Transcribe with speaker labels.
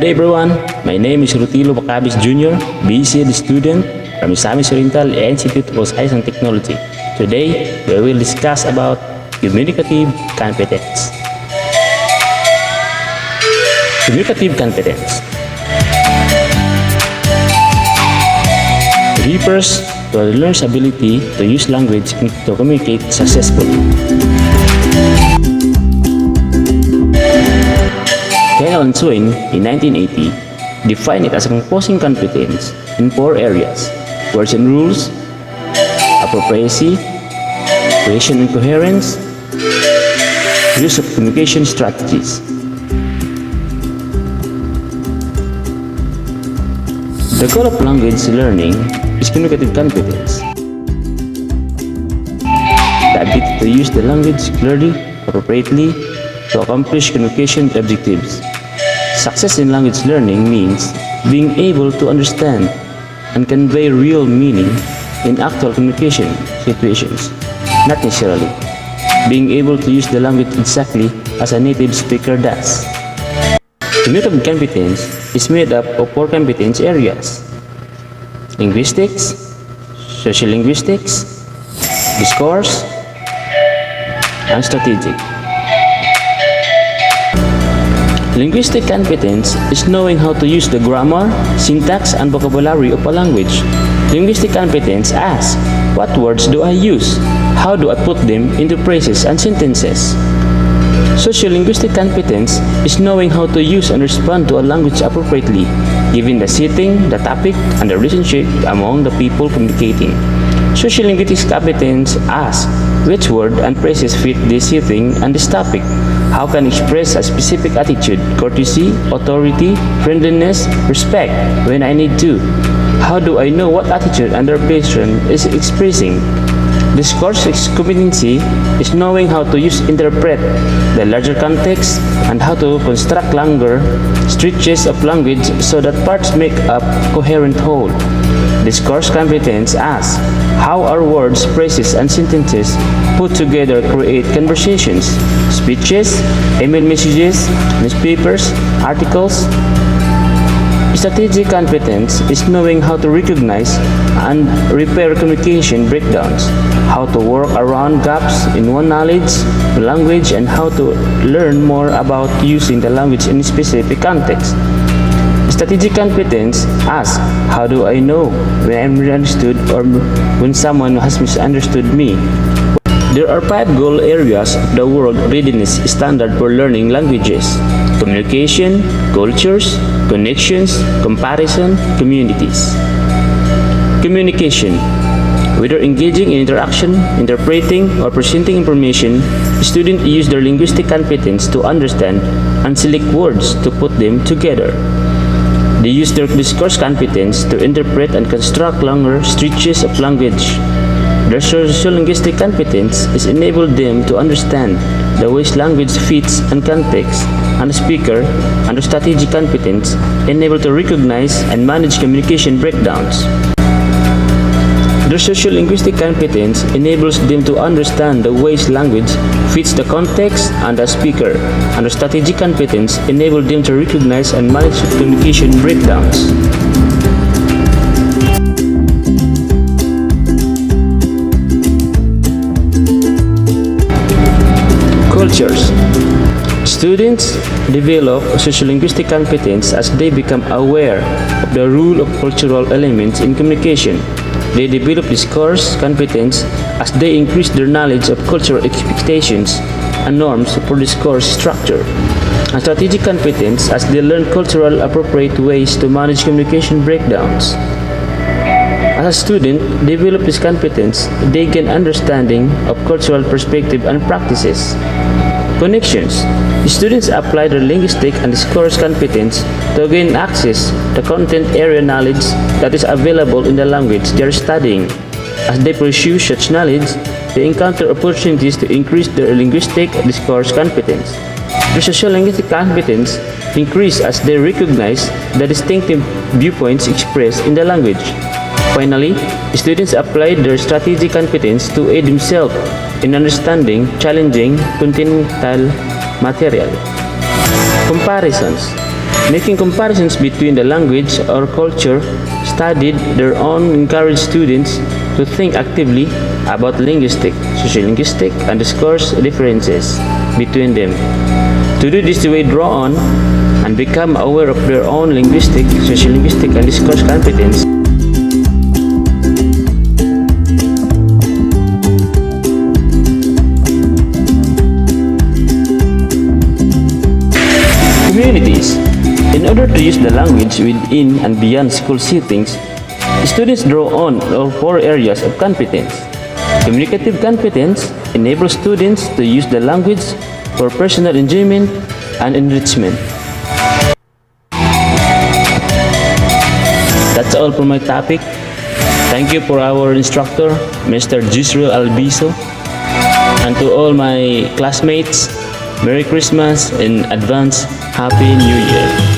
Speaker 1: Good day everyone, my name is Rotelo Bacabis Jr., BCD student from Isamis Oriental Institute of Science and Technology. Today, we will discuss about communicative competence. Communicative competence refers to a learner's ability to use language to communicate successfully. Alan Swain in 1980 defined it as a composing competence in 4 areas: words and rules, appropriacy, cohesion and coherence, use of communication strategies. The goal of language learning is communicative competence. The ability to use the language clearly, appropriately, to accomplish communication objectives. Success in language learning means being able to understand and convey real meaning in actual communication situations, not necessarily being able to use the language exactly as a native speaker does. Communicative competence is made up of 4 competence areas: linguistics, social linguistics, discourse, and strategic. Linguistic competence is knowing how to use the grammar, syntax, and vocabulary of a language. Linguistic competence asks, what words do I use? How do I put them into phrases and sentences? Sociolinguistic competence is knowing how to use and respond to a language appropriately, given the setting, the topic, and the relationship among the people communicating. Sociolinguistic competence asks which word and phrases fit this setting and this topic. How can I express a specific attitude, courtesy, authority, friendliness, respect when I need to? How do I know what attitude another person is expressing? Discourse competency is knowing how to interpret the larger context and how to construct longer stretches of language so that parts make up coherent whole. Discourse competence asks how our words, phrases, and sentences put together create conversations, speeches, email messages, newspapers, articles. Strategic competence is knowing how to recognize and repair communication breakdowns, how to work around gaps in one knowledge, language, and how to learn more about using the language in a specific context. Strategic competence asks, how do I know when I'm misunderstood or when someone has misunderstood me? There are 5 goal areas of the World Readiness Standard for learning languages: communication, cultures, connections, comparison, communities. Communication. Whether engaging in interaction, interpreting, or presenting information, students use their linguistic competence to understand and select words to put them together. They use their discourse competence to interpret and construct longer stretches of language. Their sociolinguistic competence is enabled them to understand the ways language fits and context, and the speaker, under strategic competence, able to recognize and manage communication breakdowns. Their sociolinguistic competence enables them to understand the ways language fits the context and the speaker, and the strategic competence enables them to recognize and manage communication breakdowns. Cultures. Students develop sociolinguistic competence as they become aware of the role of cultural elements in communication. They develop discourse competence as they increase their knowledge of cultural expectations and norms for discourse structure, and strategic competence as they learn cultural appropriate ways to manage communication breakdowns. As a student develop this competence, they gain understanding of cultural perspective and practices. Connections. Students apply their linguistic and discourse competence to gain access to content area knowledge that is available in the language they are studying. As they pursue such knowledge, they encounter opportunities to increase their linguistic discourse competence. Their sociolinguistic competence increase as they recognize the distinctive viewpoints expressed in the language. Finally, students apply their strategic competence to aid themselves in understanding challenging continental material. Comparisons. Making comparisons between the language or culture studied their own encourage students to think actively about linguistic, sociolinguistic, and discourse differences between them. To do this, they draw on and become aware of their own linguistic, sociolinguistic, and discourse competence. Communities. In order to use the language within and beyond school settings, students draw on all four areas of competence. Communicative competence enables students to use the language for personal enjoyment and enrichment. That's all for my topic. Thank you for our instructor, Mr. Gisrel Albiso, and to all my classmates, Merry Christmas and advance Happy New Year.